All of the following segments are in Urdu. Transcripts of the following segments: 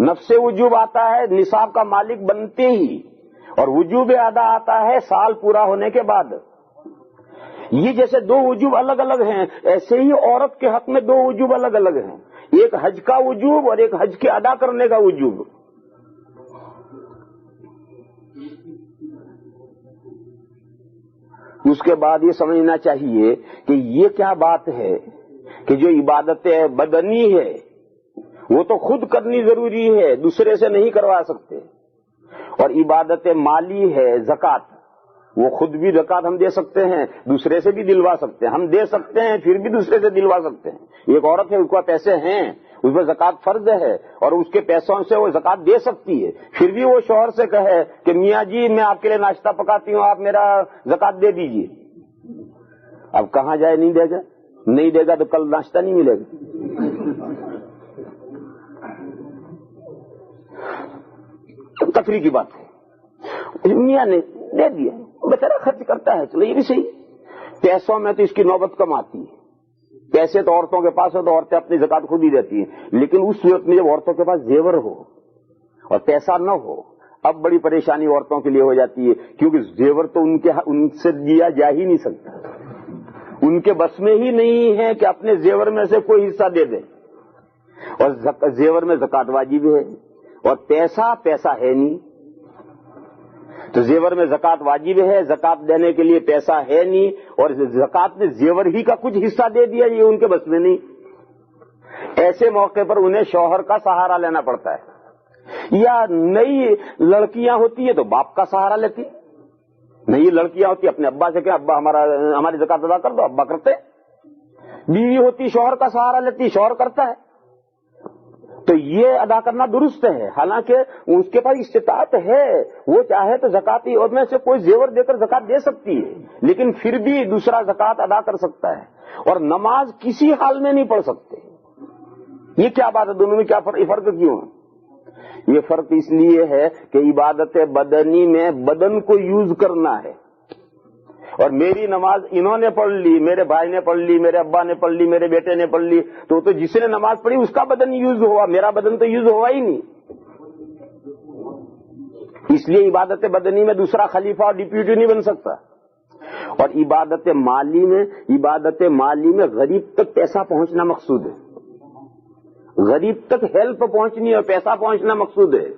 نفس وجوب آتا ہے نصاب کا مالک بنتے ہی، اور وجوب ادا آتا ہے سال پورا ہونے کے بعد۔ یہ جیسے دو وجوب الگ الگ ہیں، ایسے ہی عورت کے حق میں دو وجوب الگ الگ ہیں، ایک حج کا وجوب اور ایک حج کے ادا کرنے کا وجوب۔ اس کے بعد یہ سمجھنا چاہیے کہ یہ کیا بات ہے کہ جو عبادت بدنی ہے وہ تو خود کرنی ضروری ہے، دوسرے سے نہیں کروا سکتے، اور عبادت مالی ہے زکوٰۃ، وہ خود بھی زکوٰۃ ہم دے سکتے ہیں، دوسرے سے بھی دلوا سکتے ہیں، ہم دے سکتے ہیں پھر بھی دوسرے سے دلوا سکتے ہیں۔ ایک عورت ہے، اس کو پیسے ہیں، اس پر زکوٰۃ فرض ہے اور اس کے پیسوں سے وہ زکوٰۃ دے سکتی ہے، پھر بھی وہ شوہر سے کہے کہ میاں جی میں آپ کے لیے ناشتہ پکاتی ہوں، آپ میرا زکوٰۃ دے دیجیے، اب کہاں جائے؟ نہیں دے گا، نہیں دے گا تو کل ناشتہ نہیں ملے گا۔ تفریح کی بات ہے، میاں نے دے دیا، بیچارہ خرچ کرتا ہے، چلو یہ بھی صحیح۔ پیسوں میں تو اس کی نوبت کم آتی ہے، پیسے تو عورتوں کے پاس ہو تو عورتیں اپنی زکوٰۃ خود ہی دیتی ہیں، لیکن اس صورت میں جب عورتوں کے پاس زیور ہو اور پیسہ نہ ہو، اب بڑی پریشانی عورتوں کے لیے ہو جاتی ہے، کیونکہ زیور تو ان سے دیا جا ہی نہیں سکتا، ان کے بس میں ہی نہیں ہے کہ اپنے زیور میں سے کوئی حصہ دے دیں، اور زیور میں زکوٰۃ واجب ہے، اور پیسہ ہے نہیں، تو زیور میں زکوٰۃ واجب ہے، زکوٰۃ دینے کے لیے پیسہ ہے نہیں، اور زکوٰۃ نے زیور ہی کا کچھ حصہ دے دیا، یہ ان کے بس میں نہیں۔ ایسے موقع پر انہیں شوہر کا سہارا لینا پڑتا ہے، یا نئی لڑکیاں ہوتی ہیں تو باپ کا سہارا لیتی، نئی لڑکیاں ہوتی اپنے ابا سے کہ ابا ہماری زکوٰۃ ادا کر دو، ابا کرتے، بیوی ہوتی شوہر کا سہارا لیتی، شوہر کرتا ہے، تو یہ ادا کرنا درست ہے، حالانکہ اس کے پاس استطاعت ہے، وہ چاہے تو زکاتی اور میں سے کوئی زیور دے کر زکات دے سکتی ہے، لیکن پھر بھی دوسرا زکات ادا کر سکتا ہے، اور نماز کسی حال میں نہیں پڑھ سکتے۔ یہ کیا بات ہے؟ دونوں میں کیا فرق کیوں ہے؟ یہ فرق اس لیے ہے کہ عبادت بدنی میں بدن کو یوز کرنا ہے، اور میری نماز انہوں نے پڑھ لی، میرے بھائی نے پڑھ لی، میرے ابا نے پڑھ لی، میرے بیٹے نے پڑھ لی، تو جس نے نماز پڑھی اس کا بدن یوز ہوا، میرا بدن تو یوز ہوا ہی نہیں۔ اس لیے عبادت بدنی میں دوسرا خلیفہ اور ڈپیوٹی نہیں بن سکتا۔ اور عبادت مالی میں غریب تک پیسہ پہنچنا مقصود ہے، غریب تک ہیلپ پہنچنی اور پیسہ پہنچنا مقصود ہے،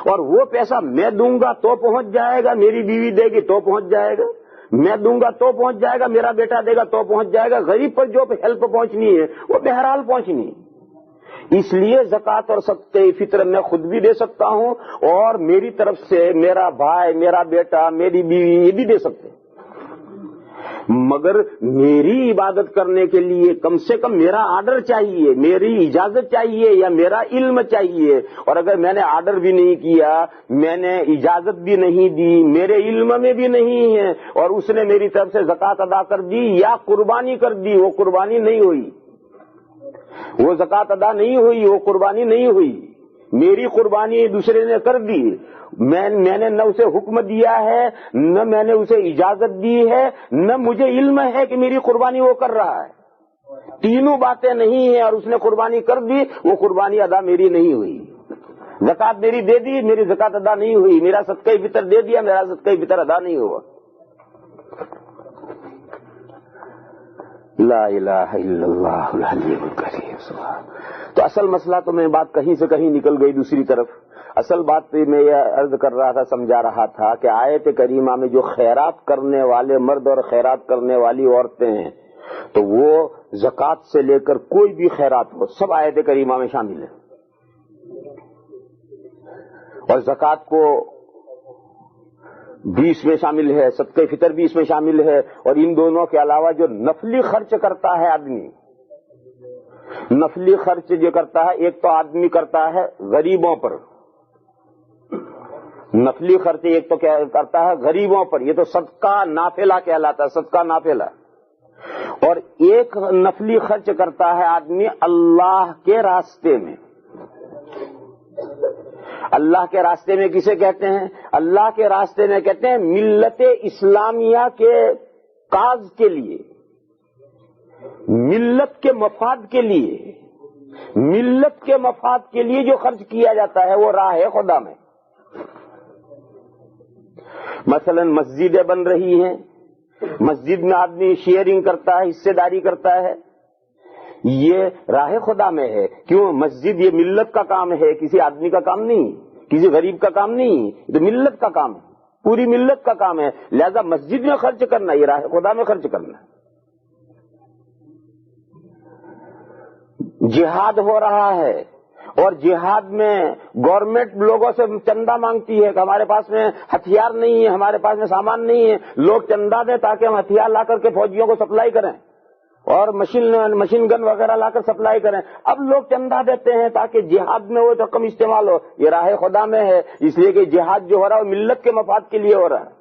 اور وہ پیسہ میں دوں گا تو پہنچ جائے گا، میری بیوی دے گی تو پہنچ جائے گا، میں دوں گا تو پہنچ جائے گا، میرا بیٹا دے گا تو پہنچ جائے گا، غریب پر جو ہیلپ پہنچنی ہے وہ بہرحال پہنچنی ہے۔ اس لیے زکوٰۃ اور صدقہ فطر میں خود بھی دے سکتا ہوں، اور میری طرف سے میرا بھائی، میرا بیٹا، میری بیوی یہ بھی دے سکتے ہیں، مگر میری عبادت کرنے کے لیے کم سے کم میرا آرڈر چاہیے، میری اجازت چاہیے، یا میرا علم چاہیے، اور اگر میں نے آرڈر بھی نہیں کیا، میں نے اجازت بھی نہیں دی، میرے علم میں بھی نہیں ہے، اور اس نے میری طرف سے زکوٰۃ ادا کر دی یا قربانی کر دی، وہ قربانی نہیں ہوئی، وہ زکوٰۃ ادا نہیں ہوئی، وہ قربانی نہیں ہوئی، میری قربانی دوسرے نے کر دی، میں نے نہ اسے حکم دیا ہے، نہ میں نے اسے اجازت دی ہے، نہ مجھے علم ہے کہ میری قربانی وہ کر رہا ہے، تینوں باتیں نہیں ہیں، اور اس نے قربانی کر دی، وہ قربانی ادا میری نہیں ہوئی، زکوٰۃ میری دے دی، میری زکوٰۃ ادا نہیں ہوئی، میرا صدقہ فطر دے دیا، میرا صدقہ فطر ادا نہیں ہوا۔ لا الہ الا اللہ العلی الکریم۔ تو اصل مسئلہ تو میں بات کہیں سے کہیں نکل گئی دوسری طرف، اصل بات میں یہ عرض کر رہا تھا، سمجھا رہا تھا کہ آیت کریمہ میں جو خیرات کرنے والے مرد اور خیرات کرنے والی عورتیں ہیں، تو وہ زکوٰۃ سے لے کر کوئی بھی خیرات ہو سب آیت کریمہ میں شامل ہے، اور زکوٰۃ کو بھی اس میں شامل ہے، صدقہ فطر بھی اس میں شامل ہے، اور ان دونوں کے علاوہ جو نفلی خرچ کرتا ہے آدمی، نفلی خرچ جو کرتا ہے، ایک تو آدمی کرتا ہے غریبوں پر، نفلی خرچ ایک تو کیا کرتا ہے غریبوں پر، یہ تو صدقہ نافلہ کہلاتا ہے، صدقہ نافلہ، اور ایک نفلی خرچ کرتا ہے آدمی اللہ کے راستے میں۔ اللہ کے راستے میں کسے کہتے ہیں؟ اللہ کے راستے میں کہتے ہیں ملت اسلامیہ کے کاز کے لیے، ملت کے مفاد کے لیے، ملت کے مفاد کے لیے جو خرچ کیا جاتا ہے وہ راہ خدا میں. مثلا مسجدیں بن رہی ہیں, مسجد میں آدمی شیئرنگ کرتا ہے, حصے داری کرتا ہے, یہ راہ خدا میں ہے. کیوں؟ مسجد یہ ملت کا کام ہے, کسی آدمی کا کام نہیں, کسی غریب کا کام نہیں, یہ تو ملت کا کام ہے, پوری ملت کا کام ہے. لہذا مسجد میں خرچ کرنا یہ راہ خدا میں خرچ کرنا. جہاد ہو رہا ہے اور جہاد میں گورنمنٹ لوگوں سے چندہ مانگتی ہے کہ ہمارے پاس میں ہتھیار نہیں ہے, ہمارے پاس میں سامان نہیں ہے, لوگ چندہ دیں تاکہ ہم ہتھیار لا کر کے فوجیوں کو سپلائی کریں اور مشین گن وغیرہ لا کر سپلائی کریں. اب لوگ چندہ دیتے ہیں تاکہ جہاد میں وہ رقم استعمال ہو. یہ راہ خدا میں ہے, اس لیے کہ جہاد جو ہو رہا ہے وہ ملت کے مفاد کے لیے ہو رہا ہے.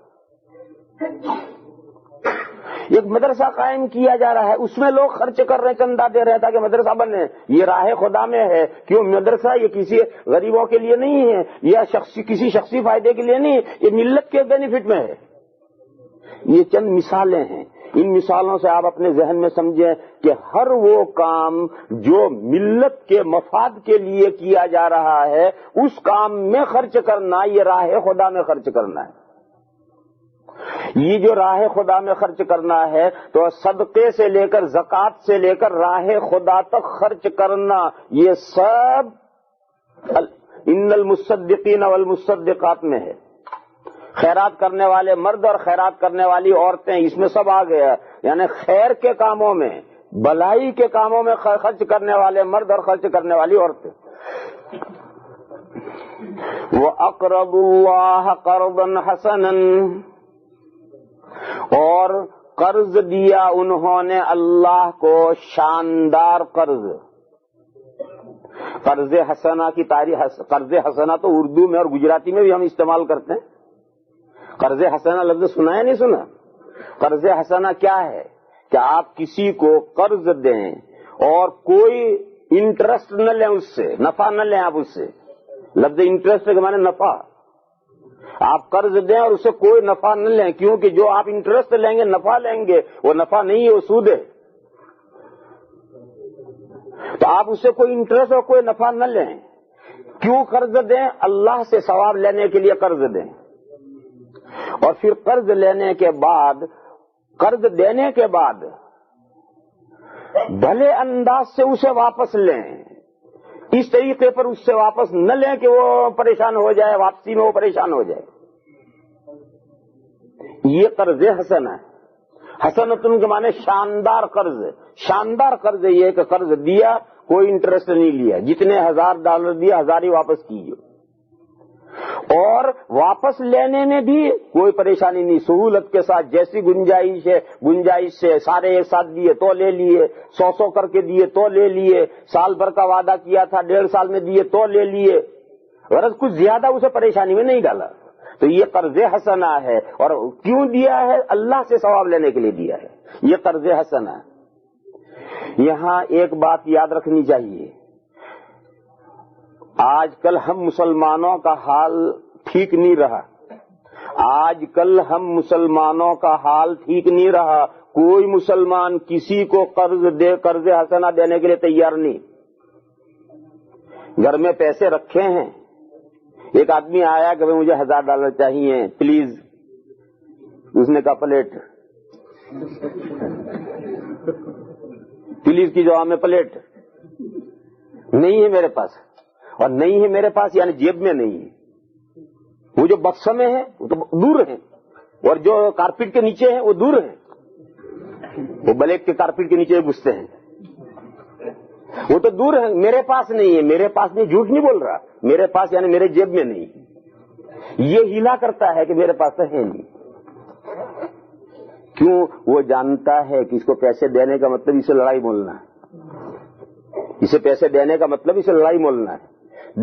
ایک مدرسہ قائم کیا جا رہا ہے, اس میں لوگ خرچ کر رہے ہیں, چندہ دے رہے ہیں تاکہ مدرسہ بنے. یہ راہ خدا میں ہے. کیوں؟ مدرسہ یہ کسی غریبوں کے لیے نہیں ہے یا کسی شخصی فائدے کے لیے نہیں, یہ ملت کے بینیفٹ میں ہے. یہ چند مثالیں ہیں. ان مثالوں سے آپ اپنے ذہن میں سمجھیں کہ ہر وہ کام جو ملت کے مفاد کے لیے کیا جا رہا ہے اس کام میں خرچ کرنا یہ راہ خدا میں خرچ کرنا ہے. یہ جو راہ خدا میں خرچ کرنا ہے تو صدقے سے لے کر زکوٰۃ سے لے کر راہ خدا تک خرچ کرنا, یہ سب ان المصدقین والمصدقات میں ہے. خیرات کرنے والے مرد اور خیرات کرنے والی عورتیں اس میں سب آ گیا. یعنی خیر کے کاموں میں, بھلائی کے کاموں میں خرچ کرنے والے مرد اور خرچ کرنے والی عورتیں. وَأَقْرَضُوا اللَّهَ قَرْضًا حَسَنًا, اور قرض دیا انہوں نے اللہ کو شاندار قرض. قرض حسنہ کی تعریف, قرض حسنہ تو اردو میں اور گجراتی میں بھی ہم استعمال کرتے ہیں. قرض حسنہ لفظ سنا ہے نہیں سنا؟ قرض حسنہ کیا ہے کہ آپ کسی کو قرض دیں اور کوئی انٹرسٹ نہ لیں, اس سے نفع نہ لیں. آپ اس سے لفظ انٹرسٹ کے معنی نفع, آپ قرض دیں اور اس سے کوئی نفع نہ لیں, کیونکہ جو آپ انٹرسٹ لیں گے نفع لیں گے وہ نفع نہیں ہے, وہ سود ہے. تو آپ اس سے کوئی انٹرسٹ اور کوئی نفع نہ لیں. کیوں قرض دیں؟ اللہ سے ثواب لینے کے لیے قرض دیں. اور پھر قرض لینے کے بعد, قرض دینے کے بعد بھلے انداز سے اسے واپس لیں. اس طریقے پر اس سے واپس نہ لیں کہ وہ پریشان ہو جائے, واپسی میں وہ پریشان ہو جائے. یہ قرض حسن ہے. حسنتن کے معنی شاندار قرض. شاندار قرض یہ ہے کہ قرض دیا, کوئی انٹرسٹ نہیں لیا, جتنے $1000 دیا 1000 ہی واپس کیجیے, اور واپس لینے میں بھی کوئی پریشانی نہیں, سہولت کے ساتھ. جیسی گنجائش سے سارے ایک ساتھ دیے تو لے لیے, 100 کر کے دیے تو لے لیے, سال بھر کا وعدہ کیا تھا 1.5 سال میں دیے تو لے لیے, غرض کچھ زیادہ اسے پریشانی میں نہیں ڈالا. تو یہ قرض حسنہ ہے. اور کیوں دیا ہے؟ اللہ سے ثواب لینے کے لیے دیا ہے. یہ قرض حسنہ ہے. یہاں ایک بات یاد رکھنی چاہیے, آج کل ہم مسلمانوں کا حال ٹھیک نہیں رہا. آج کل ہم مسلمانوں کا حال ٹھیک نہیں رہا. کوئی مسلمان کسی کو قرض حسنہ دینے کے لیے تیار نہیں. گھر میں پیسے رکھے ہیں, ایک آدمی آیا کہ مجھے $1000 چاہیے پلیز. اس نے کہا پلیٹ. پلیز کی جواب میں پلیٹ نہیں ہے میرے پاس, اور نہیں ہے میرے پاس یعنی جیب میں نہیں ہے. وہ جو بکس میں ہے وہ تو دور ہے, اور جو کارپیٹ کے نیچے ہیں وہ دور ہیں. وہ بلیک کے کارپیٹ کے نیچے گھستے ہیں, وہ تو دور ہیں. میرے پاس نہیں ہے, میرے پاس نہیں, جھوٹ نہیں بول رہا, میرے پاس یعنی میرے جیب میں نہیں. یہ ہلا کرتا ہے کہ میرے پاس تو ہے نہیں. کیوں؟ وہ جانتا ہے کہ اس کو پیسے دینے کا مطلب اسے لڑائی مولنا ہے. اسے پیسے دینے کا مطلب اسے لڑائی مولنا ہے.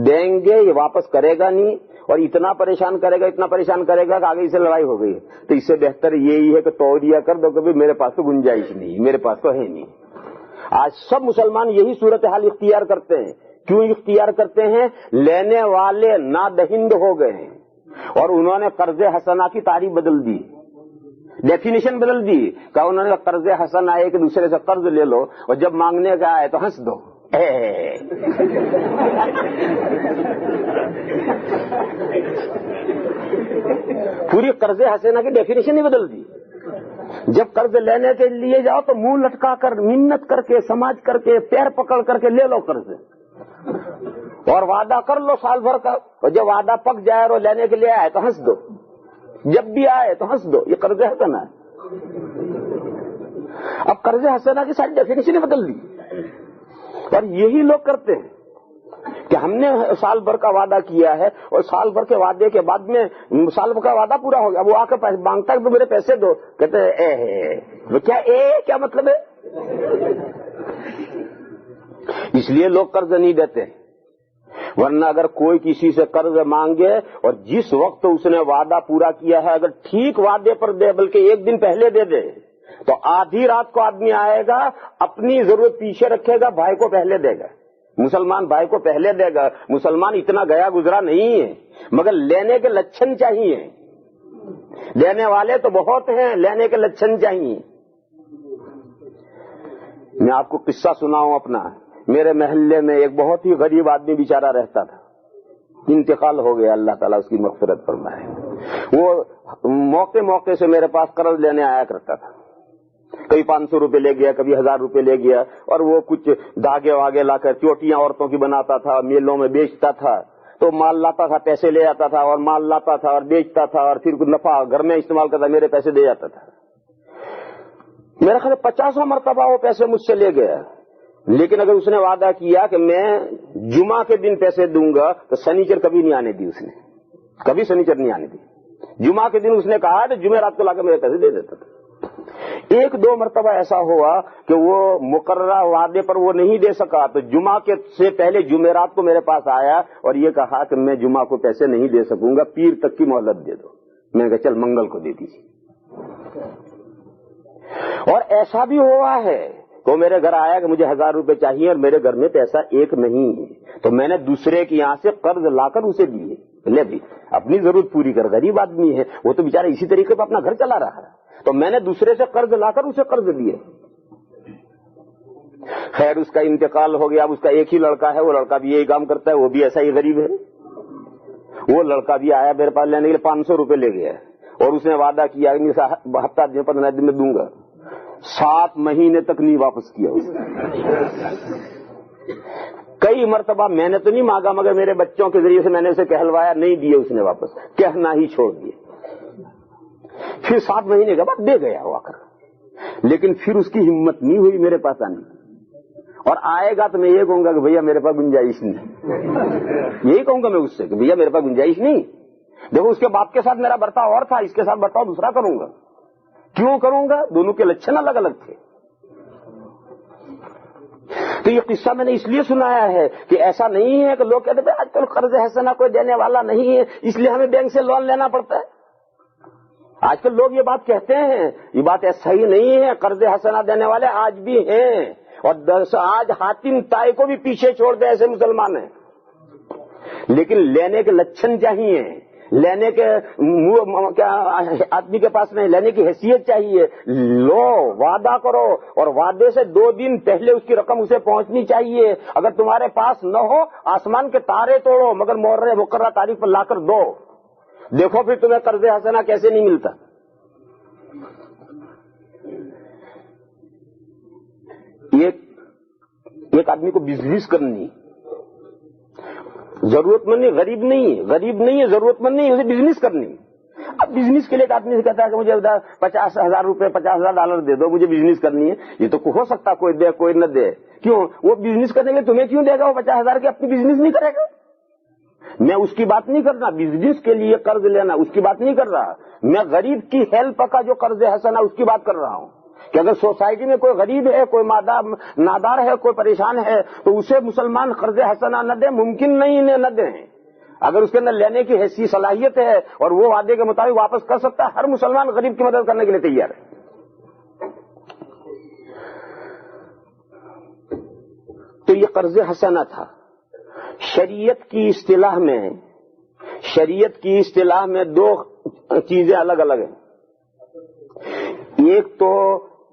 دیں گے یہ واپس کرے گا نہیں, اور اتنا پریشان کرے گا کہ آگے اسے لڑائی ہو گئی. تو اس سے بہتر یہی ہے کہ توڑیا کر دو کہ میرے پاس تو گنجائش نہیں, میرے پاس تو ہے نہیں. آج سب مسلمان یہی صورتحال اختیار کرتے ہیں. کیوں اختیار کرتے ہیں؟ لینے والے نادہند ہو گئے ہیں, اور انہوں نے قرض حسنہ کی تعریف بدل دی, ڈیفینیشن بدل دی. کہ انہوں نے قرض حسنہ ہے کہ دوسرے سے قرض لے لو, اور جب مانگنے کا آئے تو ہنس دو, پوری قرض حسنہ کی ڈیفینیشن ہی بدل دی. جب قرض لینے کے لیے جاؤ تو منہ لٹکا کر منت کر کے سماج کر کے پیر پکڑ کر کے لے لو قرض, اور وعدہ کر لو سال بھر کا, اور جب وعدہ پک جائے اور لینے کے لیے آئے تو ہنس دو, جب بھی آئے تو ہنس دو. یہ قرض حسنہ ہے. اب قرض حسنہ کی ساری ڈیفینیشن بدل دی, اور یہی لوگ کرتے ہیں کہ ہم نے سال بھر کا وعدہ کیا ہے, اور سال بھر کے وعدے کے بعد میں سال بھر کا وعدہ پورا ہو گیا, وہ آ کے مانگتا ہے کہ میرے پیسے دو, کہتے ہیں کیا مطلب ہے. اس لیے لوگ قرض نہیں دیتے, ورنہ اگر کوئی کسی سے قرض مانگے اور جس وقت اس نے وعدہ پورا کیا ہے اگر ٹھیک وعدے پر دے, بلکہ ایک دن پہلے دے دے, تو آدھی رات کو آدمی آئے گا, اپنی ضرورت پیچھے رکھے گا, بھائی کو پہلے دے گا. مسلمان بھائی کو پہلے دے گا. مسلمان اتنا گیا گزرا نہیں ہے, مگر لینے کے لچھن چاہیے. دینے والے تو بہت ہیں, لینے کے لچھن چاہیے. میں آپ کو قصہ سناؤں اپنا. میرے محلے میں ایک بہت ہی غریب آدمی بیچارہ رہتا تھا, انتقال ہو گیا, اللہ تعالیٰ اس کی مغفرت فرمائے. وہ موقع سے میرے پاس قرض لینے آیا کرتا تھا. کبھی 500 روپے لے گیا, کبھی 1000 روپے لے گیا, اور وہ کچھ دھاگے واگے لا کر چوٹیاں عورتوں کی بناتا تھا, میلوں میں بیچتا تھا. تو مال لاتا تھا, پیسے لے آتا تھا, اور مال لاتا تھا اور بیچتا تھا, اور پھر نفع گھر میں استعمال کرتا, میرے پیسے دے جاتا تھا. میرا خیال 50 مرتبہ وہ پیسے مجھ سے لے گیا. لیکن اگر اس نے وعدہ کیا کہ میں جمعہ کے دن پیسے دوں گا, تو سنیچر کبھی نہیں آنے دی. اس نے کبھی سنیچر نہیں آنے دی. جمعہ کے دن اس نے کہا تو جمعرات کو لا کے میرے پیسے دے دیتا تھا. ایک دو مرتبہ ایسا ہوا کہ وہ مقررہ وعدے پر وہ نہیں دے سکا, تو جمعہ کے سے پہلے جمعرات کو میرے پاس آیا اور یہ کہا کہ میں جمعہ کو پیسے نہیں دے سکوں گا, پیر تک کی مہلت دے دو. میں نے کہا چل منگل کو دے دیجیے. اور ایسا بھی ہوا ہے تو میرے گھر آیا کہ مجھے 1000 روپے چاہیے اور میرے گھر میں پیسہ ایک نہیں ہے, تو میں نے دوسرے کے یہاں سے قرض لا کر اسے دیے. لے بھی اپنی ضرورت پوری کر, غریب آدمی ہے وہ تو بیچارہ اسی طریقے پہ اپنا گھر چلا رہا ہے, تو میں نے دوسرے سے قرض لا کر اسے قرض دیے. خیر اس کا انتقال ہو گیا. اب اس کا ایک ہی لڑکا ہے, وہ لڑکا بھی یہی کام کرتا ہے, وہ بھی ایسا ہی غریب ہے. وہ لڑکا بھی آیا میرے پاس لینے کے لیے, 500 روپے لے گیا, اور اس نے وعدہ کیا کہ ہفتہ 15 دن میں دوں گا. 7 مہینے تک نہیں واپس کیا اس نے. کئی مرتبہ میں نے تو نہیں مانگا, مگر میرے بچوں کے ذریعے سے میں نے اسے کہلوایا, نہیں دیے اس نے واپس, کہنا ہی چھوڑ دیے. پھر 7 مہینے کے بعد دے گیا وہ آ کر, لیکن پھر اس کی ہمت نہیں ہوئی میرے پاس آنے. اور آئے گا تو میں یہ کہوں گا کہ بھیا میرے پاس گنجائش نہیں. یہی کہوں گا میں اس سے کہ بھیا میرے پاس گنجائش نہیں. دیکھو اس کے باپ کے ساتھ میرا برتاؤ اور تھا, اس کے ساتھ برتاؤ دوسرا کروں گا. کیوں کروں گا؟ دونوں کے لچھن الگ الگ تھے. تو یہ قصہ میں نے اس لیے سنایا ہے کہ ایسا نہیں ہے کہ لوگ کہتے ہیں آج کل قرض حسنہ کوئی دینے والا نہیں ہے اس لیے ہمیں بینک سے لون لینا پڑتا ہے. آج کل لوگ یہ بات کہتے ہیں, یہ بات صحیح نہیں ہے. قرض حسنہ دینے والے آج بھی ہیں, اور آج حاتم طائی کو بھی پیچھے چھوڑ دے ایسے مسلمان ہیں. لیکن لینے کے لچھن چاہیے, لینے کے کیا آدمی کے پاس نہیں, لینے کی حیثیت چاہیے. لو, وعدہ کرو, اور وعدے سے 2 دن پہلے اس کی رقم اسے پہنچنی چاہیے. اگر تمہارے پاس نہ ہو آسمان کے تارے توڑو, مگر مقررہ تاریخ پر لا کر دو. دیکھو پھر تمہیں قرض حسنہ کیسے نہیں ملتا. ایک آدمی کو بزنس کرنی, ضرورت مند نہیں, غریب نہیں ہے, ضرورت مند نہیں, اسے بزنس کرنی. اب بزنس کے لیے ایک آدمی سے کہتا ہے کہ مجھے 50,000 روپے $50,000 دے دو, مجھے بزنس کرنی ہے. یہ تو ہو سکتا کوئی دے کوئی نہ دے. کیوں؟ وہ بزنس کرنے کے لیے تمہیں کیوں دے گا؟ وہ 50,000 کی اپنی بزنس نہیں کرے گا. میں اس کی بات نہیں کر رہا, بزنس کے لیے قرض لینا اس کی بات نہیں کر رہا. میں غریب کی ہیلپ کا جو قرض حسنہ اس کی بات کر رہا ہوں کہ اگر سوسائٹی میں کوئی غریب ہے, کوئی نادار ہے, کوئی پریشان ہے, تو اسے مسلمان قرض حسنہ نہ دے, ممکن نہیں نہ دیں. اگر اس کے اندر لینے کی حیثیت صلاحیت ہے اور وہ وعدے کے مطابق واپس کر سکتا ہے, ہر مسلمان غریب کی مدد کرنے کے لیے تیار ہے. تو یہ قرض حسنہ تھا. شریعت کی اصطلاح میں 2 چیزیں الگ الگ ہیں. ایک تو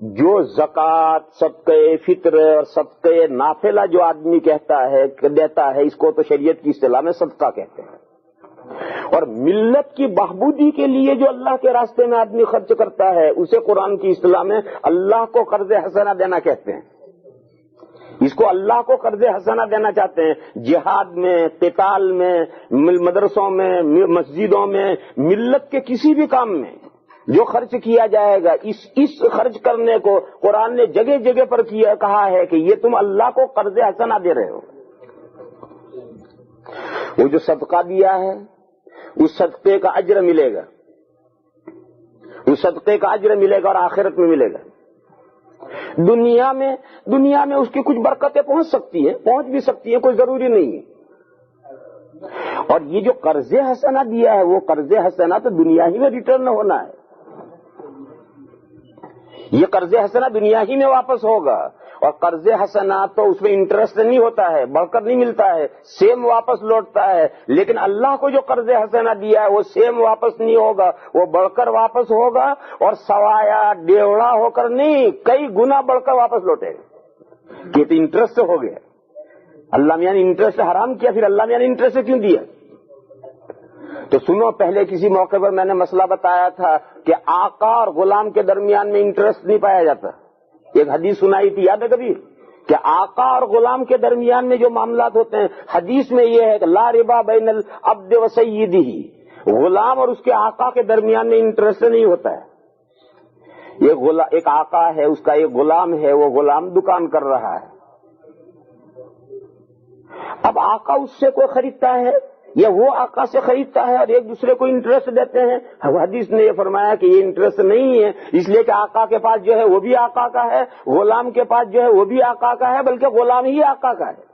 جو زکوٰۃ، صدقہ فطر اور صدقہ نافلہ جو آدمی کہتا ہے دیتا ہے، اس کو تو شریعت کی اصطلاح میں صدقہ کہتے ہیں۔ اور ملت کی بہبودی کے لیے جو اللہ کے راستے میں آدمی خرچ کرتا ہے، اسے قرآن کی اصطلاح میں اللہ کو قرض حسنہ دینا کہتے ہیں۔ اس کو اللہ کو قرض حسنہ دینا چاہتے ہیں۔ جہاد میں، قتال میں، مدرسوں میں، مسجدوں میں، ملت کے کسی بھی کام میں جو خرچ کیا جائے گا، اس خرچ کرنے کو قرآن نے جگہ جگہ پر کہا ہے کہ یہ تم اللہ کو قرض حسنہ دے رہے ہو۔ وہ جو صدقہ دیا ہے اس صدقے کا اجر ملے گا، اس صدقے کا اجر ملے گا اور آخرت میں ملے گا۔ دنیا میں اس کی کچھ برکتیں پہنچ سکتی ہیں، پہنچ بھی سکتی ہیں، کوئی ضروری نہیں ہے۔ اور یہ جو قرض حسنہ دیا ہے، وہ قرض حسنہ تو دنیا ہی میں ریٹرن ہونا ہے۔ یہ قرض حسنہ دنیا ہی میں واپس ہوگا، اور قرض حسنہ تو اس میں انٹرسٹ نہیں ہوتا ہے، بڑھ کر نہیں ملتا ہے، سیم واپس لوٹتا ہے۔ لیکن اللہ کو جو قرض حسنہ دیا ہے وہ سیم واپس نہیں ہوگا، وہ بڑھ کر واپس ہوگا، اور سوایا ڈیوڑا ہو کر نہیں، کئی گنا بڑھ کر واپس لوٹے گا۔ کہ تو انٹرسٹ ہو گیا، اللہ میاں نے انٹرسٹ حرام کیا، پھر اللہ میاں نے انٹرسٹ کیوں دیا؟ تو سنو، پہلے کسی موقع پر میں نے مسئلہ بتایا تھا کہ آقا اور غلام کے درمیان میں انٹرسٹ نہیں پایا جاتا۔ ایک حدیث سنائی تھی، یاد ہے کبھی؟ کہ آقا اور غلام کے درمیان میں جو معاملات ہوتے ہیں، حدیث میں یہ ہے کہ لا ربا بین العبد و سیدہ، غلام اور اس کے آقا کے درمیان میں انٹرسٹ نہیں ہوتا ہے۔ ایک آقا ہے، اس کا ایک غلام ہے، وہ غلام دکان کر رہا ہے۔ اب آقا اس سے کوئی خریدتا ہے یا وہ آقا سے خریدتا ہے، اور ایک دوسرے کو انٹرسٹ دیتے ہیں۔ حدیث نے یہ فرمایا کہ یہ انٹرسٹ نہیں ہے، اس لیے کہ آقا کے پاس جو ہے وہ بھی آقا کا ہے، غلام کے پاس جو ہے وہ بھی آقا کا ہے، بلکہ غلام ہی آقا کا ہے۔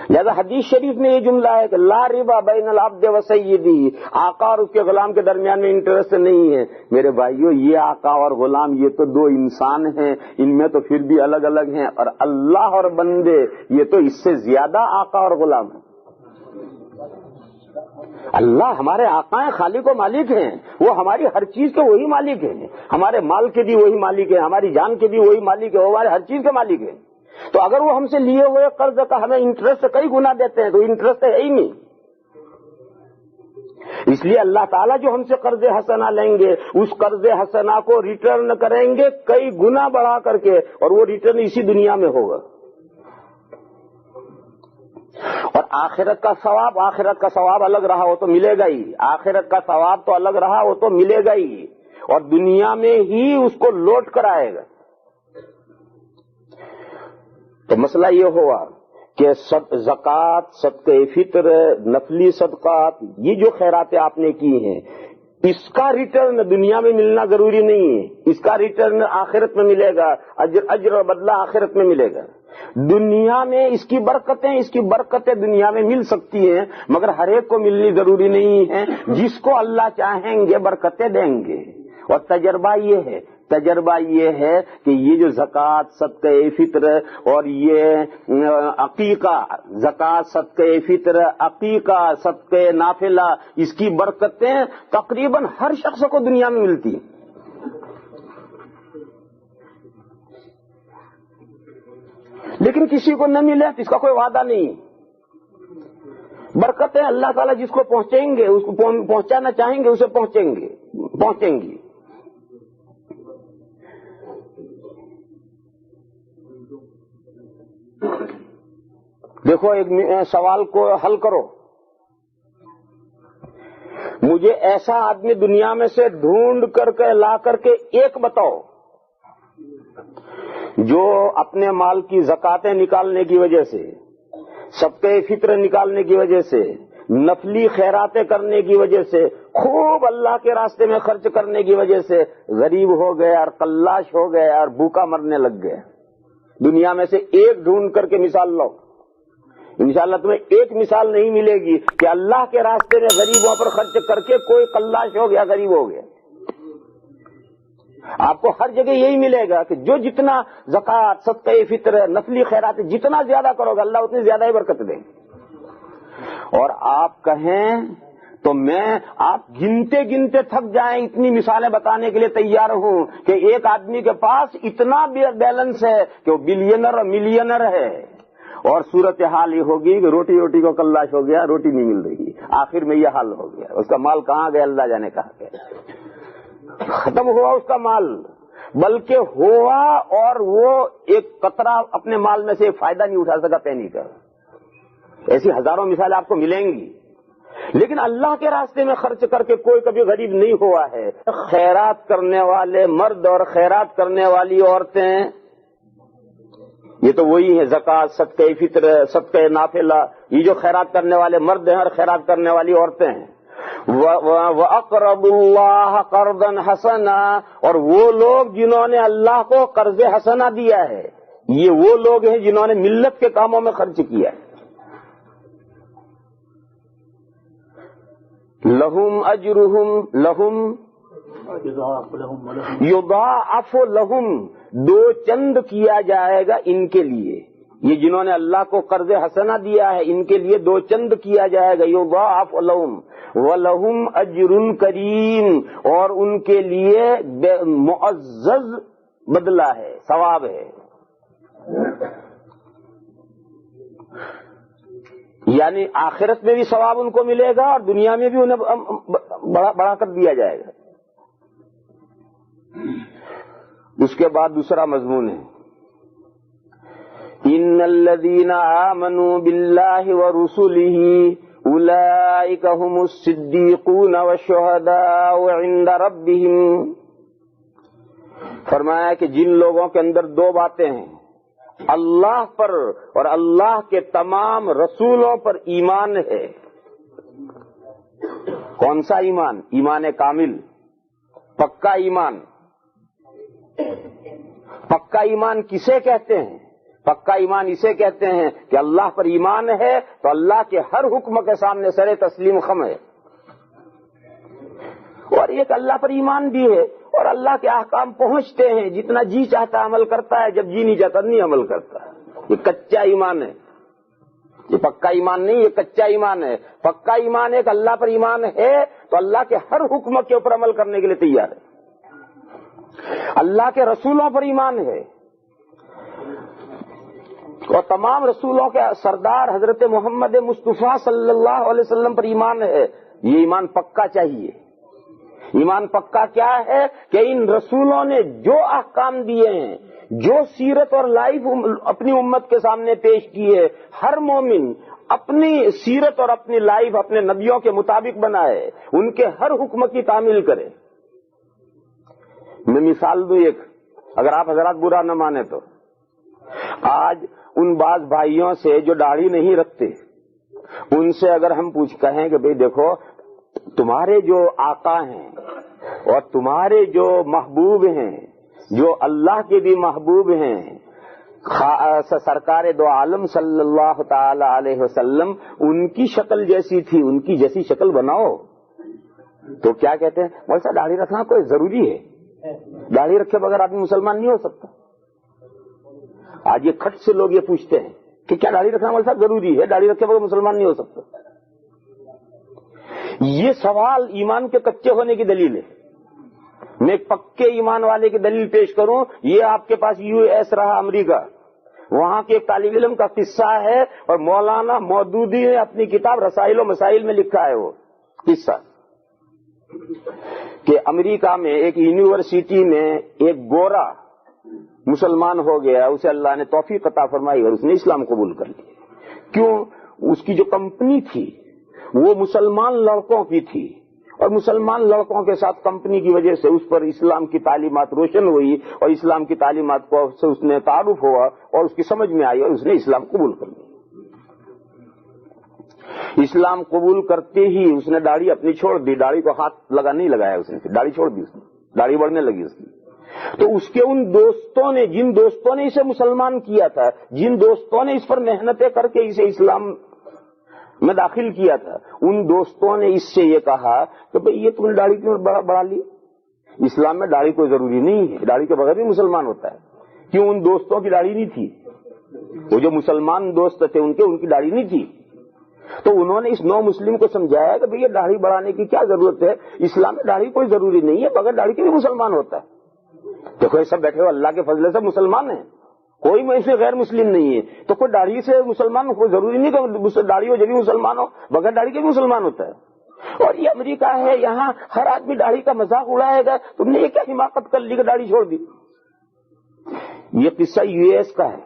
لہذا حدیث شریف میں یہ جملہ ہے کہ لا ربا بین العبد و سیدی، آقا اور اس کے غلام کے درمیان میں انٹرسٹ نہیں ہے۔ میرے بھائیو، یہ آقا اور غلام یہ تو دو انسان ہیں، ان میں تو پھر بھی الگ الگ ہیں، اور اللہ اور بندے یہ تو اس سے زیادہ آقا اور غلام ہیں۔ اللہ ہمارے آقا ہیں، خالق و مالک ہیں، وہ ہماری ہر چیز کے وہی مالک ہیں، ہمارے مال کے بھی وہی مالک ہیں، ہماری جان کے بھی وہی مالک ہے، وہ ہمارے ہر چیز کے مالک ہیں۔ تو اگر وہ ہم سے لیے ہوئے قرض کا ہمیں انٹرسٹ کئی گنا دیتے ہیں تو انٹرسٹ ہے ہی نہیں۔ اس لیے اللہ تعالیٰ جو ہم سے قرض حسنہ لیں گے، اس قرض حسنہ کو ریٹرن کریں گے کئی گنا بڑھا کر کے، اور وہ ریٹرن اسی دنیا میں ہوگا۔ اور آخرت کا ثواب الگ رہا وہ تو ملے گا ہی، آخرت کا ثواب تو الگ رہا وہ تو ملے گا ہی، اور دنیا میں ہی اس کو لوٹ کر آئے گا۔ تو مسئلہ یہ ہوا کہ زکوٰۃ، صدقہ فطر، نفلی صدقات، یہ جو خیراتیں آپ نے کی ہیں، اس کا ریٹرن دنیا میں ملنا ضروری نہیں ہے، اس کا ریٹرن آخرت میں ملے گا، اجر و بدلہ آخرت میں ملے گا۔ دنیا میں اس کی برکتیں دنیا میں مل سکتی ہیں، مگر ہر ایک کو ملنی ضروری نہیں ہے، جس کو اللہ چاہیں گے برکتیں دیں گے۔ اور تجربہ یہ ہے کہ یہ جو زکوٰۃ، صدقہ فطر اور یہ عقیقہ، زکوٰۃ، صدقہ فطر، عقیقہ، صدقہ نافلہ، اس کی برکتیں تقریباً ہر شخص کو دنیا میں ملتی ہیں۔ لیکن کسی کو نہ ملے تو اس کا کوئی وعدہ نہیں۔ برکتیں اللہ تعالیٰ جس کو پہنچیں گے، اس کو پہنچانا چاہیں گے، اسے پہنچیں گی۔ دیکھو، ایک سوال کو حل کرو، مجھے ایسا آدمی دنیا میں سے ڈھونڈ کر کے لا کر کے ایک بتاؤ جو اپنے مال کی زکاتیں نکالنے کی وجہ سے، صدقہ فطر نکالنے کی وجہ سے، نفلی خیراتیں کرنے کی وجہ سے، خوب اللہ کے راستے میں خرچ کرنے کی وجہ سے غریب ہو گیا اور قلاش ہو گیا اور بھوکا مرنے لگ گیا۔ دنیا میں سے ایک ڈھونڈ کر کے مثال لو، انشاءاللہ تمہیں ایک مثال نہیں ملے گی کہ اللہ کے راستے میں غریبوں پر خرچ کر کے کوئی قلاش ہو گیا، غریب ہو گیا۔ آپ کو ہر جگہ یہی ملے گا کہ جو جتنا زکوٰۃ، صدقہ فطر، نفلی خیرات جتنا زیادہ کرو گے، اللہ اتنی زیادہ ہی برکت دے۔ اور آپ کہیں تو میں آپ گنتے گنتے تھک جائیں اتنی مثالیں بتانے کے لیے تیار ہوں کہ ایک آدمی کے پاس اتنا بیلنس ہے کہ وہ بلینر اور ملینر ہے، اور صورتحال یہ ہوگی کہ روٹی کو کلاش ہو گیا، روٹی نہیں مل رہی، آخر میں یہ حال ہو گیا، اس کا مال کہاں گیا اللہ جانے کہاں گیا، ختم ہوا اس کا مال، بلکہ ہوا اور وہ ایک قطرہ اپنے مال میں سے فائدہ نہیں اٹھا سکا پینی کا۔ ایسی ہزاروں مثالیں آپ کو ملیں گی، لیکن اللہ کے راستے میں خرچ کر کے کوئی کبھی غریب نہیں ہوا ہے۔ خیرات کرنے والے مرد اور خیرات کرنے والی عورتیں، یہ تو وہی ہے، زکوٰۃ، صدقہ فطر، صدقہ نافلہ، یہ جو خیرات کرنے والے مرد ہیں اور خیرات کرنے والی عورتیں ہیں۔ وَأَقْرَضُوا اللَّهَ قَرْضًا حَسَنًا، اور وہ لوگ جنہوں نے اللہ کو قرض حسنہ دیا ہے، یہ وہ لوگ ہیں جنہوں نے ملت کے کاموں میں خرچ کیا ہے۔ لہم اجرہم، لہم یضاعف لہم، دو چند کیا جائے گا ان کے لیے، یہ جنہوں نے اللہ کو قرض حسنہ دیا ہے ان کے لیے دو چند کیا جائے گا، یضاعف لہم ولہم اجر کریم، اور ان کے لیے معزز بدلہ ہے، ثواب ہے۔ یعنی آخرت میں بھی ثواب ان کو ملے گا اور دنیا میں بھی انہیں بڑھا کر دیا جائے گا۔ اس کے بعد دوسرا مضمون ہے، ان الذین آمنوا باللہ ورسلہ اولئک ھم الصدیقون والشہداء عند ربہم، فرمایا کہ جن لوگوں کے اندر دو باتیں ہیں، اللہ پر اور اللہ کے تمام رسولوں پر ایمان ہے۔ کون سا ایمان؟ ایمان کامل، پکا ایمان۔ پکا ایمان کسے کہتے ہیں؟ پکا ایمان اسے کہتے ہیں کہ اللہ پر ایمان ہے تو اللہ کے ہر حکم کے سامنے سر تسلیم خم ہے، اور ایک اللہ پر ایمان بھی ہے اور اللہ کے احکام پہنچتے ہیں، جتنا جی چاہتا عمل کرتا ہے، جب جی نہیں چاہتا نہیں عمل کرتا ہے۔ یہ کچا ایمان ہے، یہ پکا ایمان نہیں، یہ کچا ایمان ہے۔ پکا ایمان ہے کہ اللہ پر ایمان ہے تو اللہ کے ہر حکم کے اوپر عمل کرنے کے لیے تیار ہے۔ اللہ کے رسولوں پر ایمان ہے اور تمام رسولوں کے سردار حضرت محمد مصطفیٰ صلی اللہ علیہ وسلم پر ایمان ہے۔ یہ ایمان پکا چاہیے۔ ایمان پکا کیا ہے کہ ان رسولوں نے جو احکام دیے ہیں، جو سیرت اور لائف اپنی امت کے سامنے پیش کی ہے، ہر مومن اپنی سیرت اور اپنی لائف اپنے نبیوں کے مطابق بنائے، ان کے ہر حکم کی تعمیل کرے۔ میں مثال دوں ایک، اگر آپ حضرات برا نہ مانے تو، آج ان بعض بھائیوں سے جو داڑھی نہیں رکھتے، ان سے اگر ہم کہیں کہ بھئی دیکھو تمہارے جو آقا ہیں اور تمہارے جو محبوب ہیں، جو اللہ کے بھی محبوب ہیں، سرکار دو عالم صلی اللہ تعالی علیہ وسلم، ان کی شکل جیسی تھی، ان کی جیسی شکل بناؤ، تو کیا کہتے ہیں؟ ویسا داڑھی رکھنا کوئی ضروری ہے؟ داڑھی رکھے بغیر آدمی مسلمان نہیں ہو سکتا۔ آج یہ کھٹ سے لوگ یہ پوچھتے ہیں کہ کیا داڑھی رکھنا ہمارے ساتھ ضروری ہے؟ داڑھی رکھے بغیر مسلمان نہیں ہو سکتا۔ یہ سوال ایمان کے کچے ہونے کی دلیل ہے۔ میں ایک پکے ایمان والے کی دلیل پیش کروں، یہ آپ کے پاس یو ایس رہا امریکہ، وہاں کے ایک طالب علم کا قصہ ہے، اور مولانا مودودی نے اپنی کتاب رسائل و مسائل میں لکھا ہے وہ قصہ، کہ امریکہ میں ایک یونیورسٹی میں ایک گورا مسلمان ہو گیا، اسے اللہ نے توفیق عطا فرمائی اور اس نے اسلام قبول کر لیا۔ کیوں؟ اس کی جو کمپنی تھی وہ مسلمان لڑکوں کی تھی، اور مسلمان لڑکوں کے ساتھ کمپنی کی وجہ سے اس پر اسلام کی تعلیمات روشن ہوئی، اور اسلام کی تعلیمات کو سے اس نے تعارف ہوا اور اس کی سمجھ میں آئی اور اس نے اسلام قبول کر لیا۔ اسلام قبول کرتے ہی اس نے داڑھی اپنی چھوڑ دی، داڑھی کو ہاتھ نہیں لگایا اس نے، داڑھی چھوڑ دی، اس نے داڑھی بڑھنے لگی اس کی۔ تو اس کے ان دوستوں نے، جن دوستوں نے اسے مسلمان کیا تھا، جن دوستوں نے اس پر محنتیں کر کے اسے اسلام میں داخل کیا تھا، ان دوستوں نے اس سے یہ کہا کہ بھئی یہ تم نے داڑھی کیوں بڑھا لی؟ اسلام میں داڑھی کوئی ضروری نہیں ہے، داڑھی کے بغیر بھی مسلمان ہوتا ہے۔ کیوں؟ ان دوستوں کی داڑھی نہیں تھی، وہ جو مسلمان دوست تھے ان کی داڑھی نہیں تھی، تو انہوں نے اس نو مسلم کو سمجھایا کہ بھئی یہ داڑھی بڑھانے کی کیا ضرورت ہے، اسلام میں داڑھی کوئی ضروری نہیں ہے، بغیر داڑھی کے بھی مسلمان ہوتا ہے۔ دیکھو یہ سب بیٹھے ہو اللہ کے فضل سے مسلمان ہیں، کوئی میں سے غیر مسلم نہیں ہے، تو کوئی داڑھی سے مسلمان کوئی ضروری نہیں کہ داڑھی ہو جب بھی مسلمان ہو، بغیر داڑھی کے بھی مسلمان ہوتا ہے۔ اور یہ امریکہ ہے، یہاں ہر آدمی داڑھی کا مذاق اڑائے گا، تم نے یہ کیا حماقت کر لی کہ داڑھی چھوڑ دی۔ یہ قصہ یو ایس کا ہے،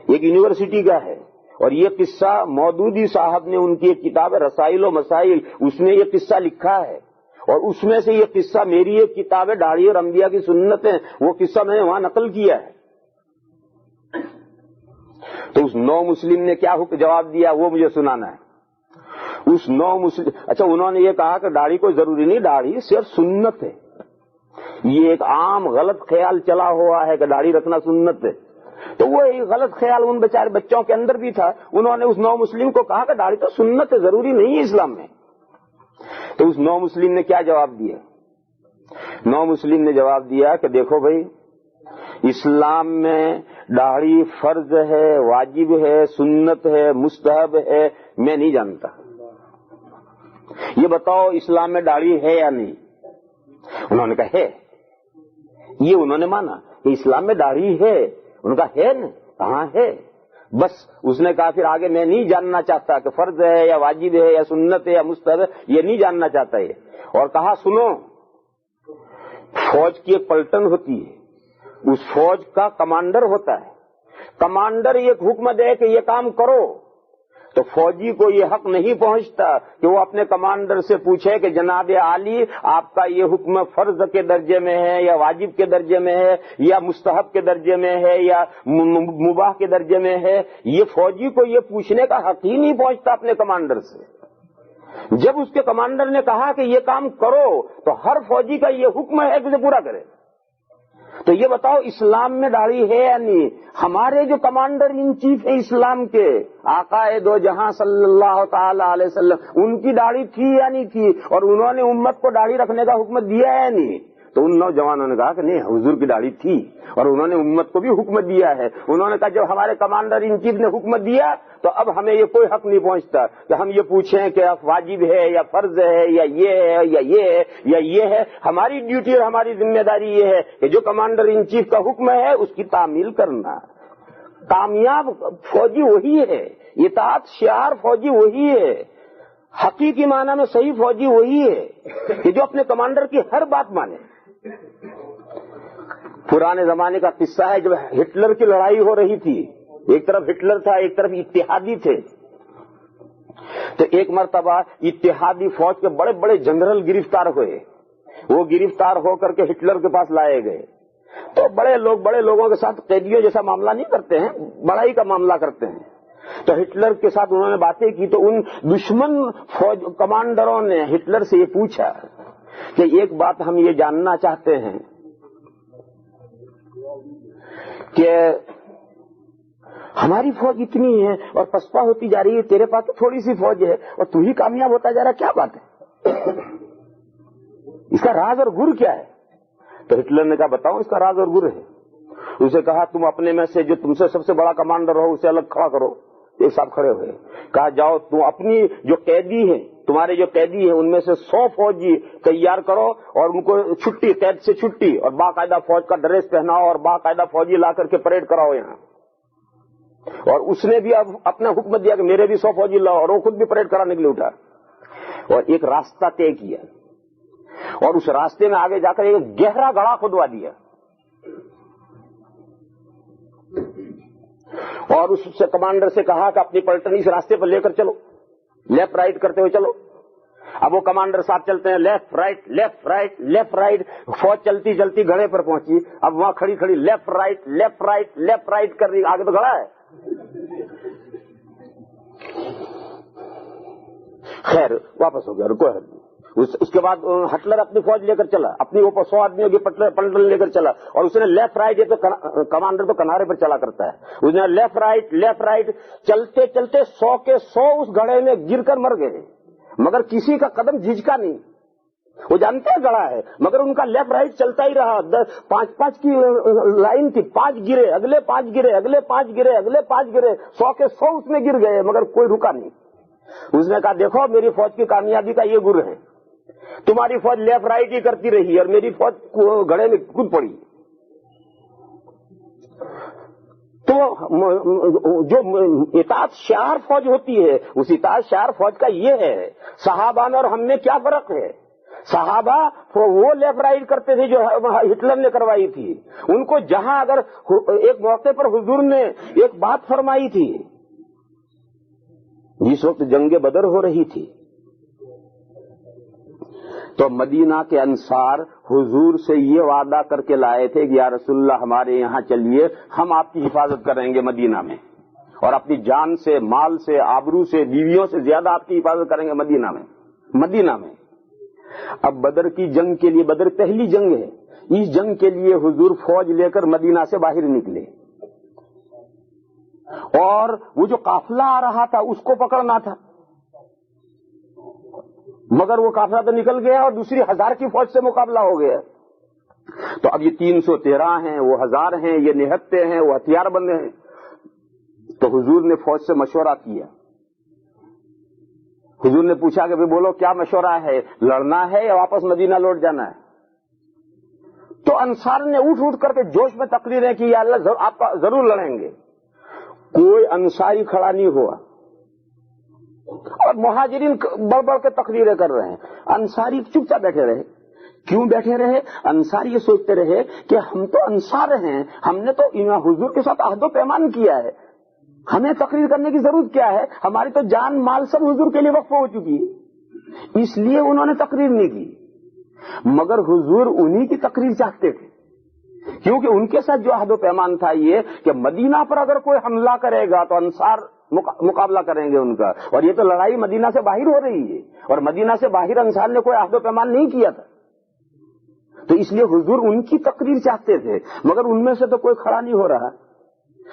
ایک یونیورسٹی کا ہے، اور یہ قصہ مودودی صاحب نے ان کی ایک کتاب رسائل و مسائل اس میں یہ قصہ لکھا ہے، اور اس میں سے یہ قصہ میری ایک کتاب ہے داڑھی اور انبیاء کی سنتیں، وہ قصہ میں نے وہاں نقل کیا ہے۔ تو اس نو مسلم نے کیا جواب دیا وہ مجھے سنانا ہے۔ اس نو مسلم اچھا انہوں نے یہ کہا کہ داڑھی کوئی ضروری نہیں، داڑھی صرف سنت ہے۔ یہ ایک عام غلط خیال چلا ہوا ہے کہ داڑھی رکھنا سنت ہے، تو وہ ایک غلط خیال ان بیچارے بچوں کے اندر بھی تھا۔ انہوں نے اس نو مسلم کو کہا کہ داڑھی تو سنت ہے، ضروری نہیں ہے اسلام میں۔ تو اس نو مسلم نے کیا جواب دیا؟ نو مسلم نے جواب دیا کہ دیکھو بھائی، اسلام میں داڑھی فرض ہے، واجب ہے، سنت ہے، مستحب ہے، میں نہیں جانتا۔ یہ بتاؤ اسلام میں داڑھی ہے یا نہیں؟ انہوں نے کہا ہے۔ یہ انہوں نے مانا کہ اسلام میں داڑھی ہے، ان کا ہے نا، کہاں ہے؟ بس اس نے کہا پھر آگے میں نہیں جاننا چاہتا کہ فرض ہے یا واجب ہے یا سنت ہے یا مستحب ہے، یہ نہیں جاننا چاہتا یہ۔ اور کہا سنو، فوج کی ایک پلٹن ہوتی ہے، اس فوج کا کمانڈر ہوتا ہے، کمانڈر ایک حکم دے کہ یہ کام کرو، تو فوجی کو یہ حق نہیں پہنچتا کہ وہ اپنے کمانڈر سے پوچھے کہ جناب عالی آپ کا یہ حکم فرض کے درجے میں ہے یا واجب کے درجے میں ہے یا مستحب کے درجے میں ہے یا مباح کے درجے میں ہے۔ یہ فوجی کو یہ پوچھنے کا حق ہی نہیں پہنچتا اپنے کمانڈر سے۔ جب اس کے کمانڈر نے کہا کہ یہ کام کرو تو ہر فوجی کا یہ حکم ہے کہ اسے پورا کرے۔ تو یہ بتاؤ اسلام میں داڑھی ہے یا نہیں؟ ہمارے جو کمانڈر ان چیف ہیں اسلام کے، آقا دو جہاں صلی اللہ تعالی علیہ وسلم، ان کی داڑھی تھی یا نہیں تھی؟ اور انہوں نے امت کو داڑھی رکھنے کا حکم دیا یا نہیں؟ تو ان نوجوانوں نے کہا کہ نہیں، حضور کی داڑھی تھی اور انہوں نے امت کو بھی حکم دیا ہے۔ انہوں نے کہا جب ہمارے کمانڈر ان چیف نے حکم دیا تو اب ہمیں یہ کوئی حق نہیں پہنچتا کہ ہم یہ پوچھیں کہ واجب ہے یا فرض ہے یا یہ ہے یا یہ ہے یا یہ ہے۔ ہماری ڈیوٹی اور ہماری ذمہ داری یہ ہے کہ جو کمانڈر ان چیف کا حکم ہے اس کی تعمیل کرنا۔ کامیاب فوجی وہی ہے، اطاعت شعار فوجی وہی ہے، حقیقی معنی میں صحیح فوجی وہی ہے کہ جو اپنے کمانڈر کی ہر بات مانے۔ پرانے زمانے کا قصہ ہے، جب ہٹلر کی لڑائی ہو رہی تھی، ایک طرف ہٹلر تھا ایک طرف اتحادی تھے، تو ایک مرتبہ اتحادی فوج کے بڑے بڑے جنرل گرفتار ہوئے، وہ گرفتار ہو کر کے ہٹلر کے پاس لائے گئے۔ تو بڑے لوگوں کے ساتھ قیدیوں جیسا معاملہ نہیں کرتے ہیں، بڑائی کا معاملہ کرتے ہیں۔ تو ہٹلر کے ساتھ انہوں نے باتیں کی، تو ان دشمن فوج کمانڈروں نے ہٹلر سے یہ پوچھا کہ ایک بات ہم یہ جاننا چاہتے ہیں کہ ہماری فوج اتنی ہے اور پسپا ہوتی جا رہی ہے، تیرے پاس تو تھوڑی سی فوج ہے اور تو ہی کامیاب ہوتا جا رہا، کیا بات ہے؟ اس کا راز اور گر کیا ہے؟ تو ہٹلر نے کہا بتاؤ اس کا راز اور گر ہے۔ اسے کہا تم اپنے میں سے جو تم سے سب سے بڑا کمانڈر ہو اسے الگ کھڑا کرو۔ ایک صاحب کھڑے ہوئے، کہا جاؤ تم اپنی جو قیدی ہیں، تمہارے جو قیدی ہیں ان میں سے 100 فوجی تیار کرو اور ان کو چھٹی، قید سے چھٹی، اور باقاعدہ فوج کا ڈریس پہناؤ اور باقاعدہ فوجی لا کر کے پریڈ کراؤ یہاں۔ اور اس نے بھی اب اپنا حکم دیا کہ میرے بھی 100 فوجی لاؤ، اور وہ خود بھی پریڈ کرانے کے لیے اٹھا اور ایک راستہ طے کیا، اور اس راستے میں آگے جا کر ایک گہرا گڑھا کھدوا دیا اور اس سے کمانڈر سے کہا کہ اپنی پلٹن اس راستے پر لے کر چلو، لیفٹ رائٹ کرتے ہوئے چلو۔ اب وہ کمانڈر ساتھ چلتے ہیں، left right left right left right, فوج چلتی چلتی گڑھے پر پہنچی، اب وہاں کھڑی کھڑی left right left right left right کر رہی، آگے تو گڑھا ہے۔ خیر واپس ہو گیا، رکو ہے۔ اس کے بعد ہٹلر اپنی فوج لے کر چلا، اپنی وہ 100 آدمیوں کی پلٹن لے کر چلا، اور اس نے لیفٹ رائٹ، یہ تو کمانڈر تو کنارے پر چلا کرتا ہے، اس نے لیفٹ رائٹ چلتے چلتے 100 کے 100 اس گڑھے میں گر کر مر گئے، مگر کسی کا قدم جھجکا نہیں۔ وہ جانتے ہیں گڑھا ہے، مگر ان کا لیفٹ رائٹ چلتا ہی رہا۔ 5-5 کی لائن تھی، 5 گرے، اگلے 5 گرے، اگلے 5 گرے، اگلے 5 گرے، 100 کے 100 اس میں گر گئے، مگر کوئی رکا نہیں۔ اس نے کہا دیکھو میری فوج کی کامیابی کا یہ گر ہے، تمہاری فوج لیفٹ رائٹ ہی کرتی رہی اور میری فوج گڑھے میں کود پڑی۔ تو جو اطاعت شعار فوج ہوتی ہے اس اطاعت شعار فوج کا یہ ہے، صحابہ میں اور ہم میں کیا فرق ہے؟ صحابہ وہ لیفٹ رائٹ کرتے تھے جو ہٹلر نے کروائی تھی، ان کو جہاں اگر ایک موقع پر حضور نے ایک بات فرمائی تھی جس وقت جنگ بدر ہو رہی تھی تو مدینہ کے انصار حضور سے یہ وعدہ کر کے لائے تھے کہ یا رسول اللہ ہمارے یہاں چلیے، ہم آپ کی حفاظت کریں گے مدینہ میں، اور اپنی جان سے، مال سے، آبرو سے، بیویوں سے زیادہ آپ کی حفاظت کریں گے مدینہ میں۔ اب بدر کی جنگ کے لیے، بدر پہلی جنگ ہے، اس جنگ کے لیے حضور فوج لے کر مدینہ سے باہر نکلے اور وہ جو قافلہ آ رہا تھا اس کو پکڑنا تھا، مگر وہ قافلہ تو نکل گیا اور دوسری 1000 کی فوج سے مقابلہ ہو گیا۔ تو اب یہ 313 ہیں، وہ 1000 ہیں، یہ نہتے ہیں، وہ ہتھیار بندے ہیں۔ تو حضور نے فوج سے مشورہ کیا، حضور نے پوچھا کہ بولو کیا مشورہ ہے، لڑنا ہے یا واپس مدینہ لوٹ جانا ہے؟ تو انصار نے اٹھ کر کے جوش میں تقریریں کی، یا اللہ آپ کا ضرور لڑیں گے۔ کوئی انصاری کھڑا نہیں ہوا اور مہاجرین بڑھ کے تقریریں کر رہے ہیں، انصاری چپ چاپ بیٹھے رہے۔ کیوں بیٹھے رہے؟ انصاری یہ سوچتے رہے کہ ہم تو انصار ہیں، ہم نے تو حضور کے ساتھ عہد و پیمان کیا ہے، ہمیں تقریر کرنے کی ضرورت کیا ہے، ہماری تو جان مال سب حضور کے لیے وقف ہو چکی ہے، اس لیے انہوں نے تقریر نہیں کی۔ مگر حضور انہی کی تقریر چاہتے تھے، کیونکہ ان کے ساتھ جو عہد و پیمان تھا یہ کہ مدینہ پر اگر کوئی حملہ کرے گا تو انصار مقابلہ کریں گے ان کا، اور یہ تو لڑائی مدینہ سے باہر ہو رہی ہے اور مدینہ سے باہر انصار نے کوئی عہد و پیمان نہیں کیا تھا، تو اس لیے حضور ان کی تقریر چاہتے تھے، مگر ان میں سے تو کوئی کھڑا نہیں ہو رہا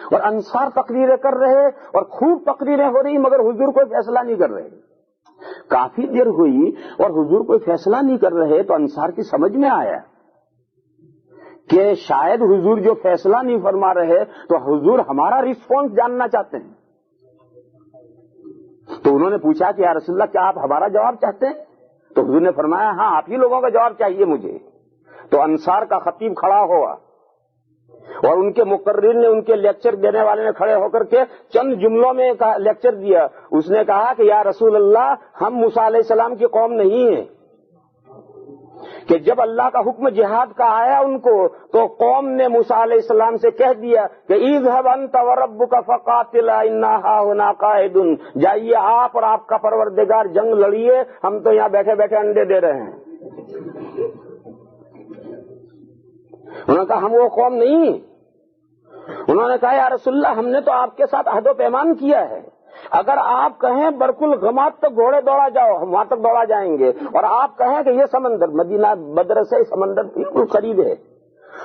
اور انصار تقریریں کر رہے اور خوب تقریریں ہو رہی مگر حضور کوئی فیصلہ نہیں کر رہے۔ کافی دیر ہوئی اور حضور کوئی فیصلہ نہیں کر رہے تو انصار کی سمجھ میں آیا کہ شاید حضور جو فیصلہ نہیں فرما رہے تو حضور ہمارا رسپانس جاننا چاہتے ہیں۔ تو انہوں نے پوچھا کہ یا رسول اللہ کیا آپ ہمارا جواب چاہتے ہیں؟ تو حضور نے فرمایا ہاں آپ ہی لوگوں کا جواب چاہیے مجھے۔ تو انصار کا خطیب کھڑا ہوا اور ان کے مقرر نے، ان کے لیکچر دینے والے نے کھڑے ہو کر کے چند جملوں میں لیکچر دیا۔ اس نے کہا کہ یا رسول اللہ ہم موسیٰ علیہ السلام کی قوم نہیں ہیں کہ جب اللہ کا حکم جہاد کا آیا ان کو تو قوم نے موسیٰ علیہ السلام سے کہہ دیا کہ اذهب انت وربك فقاتلا انا هاهنا قاعدون، جائیے آپ اور آپ کا پروردگار جنگ لڑیے، ہم تو یہاں بیٹھے بیٹھے انڈے دے رہے ہیں۔ انہوں نے کہا ہم وہ قوم نہیں۔ انہوں نے کہا یا رسول اللہ ہم نے تو آپ کے ساتھ عہد و پیمان کیا ہے، اگر آپ کہیں برکل غمات تک گھوڑے دوڑا جاؤ ہم وہاں تک دوڑا جائیں گے، اور آپ کہیں کہ یہ سمندر، مدینہ بدر سے سمندر بالکل قریب ہے،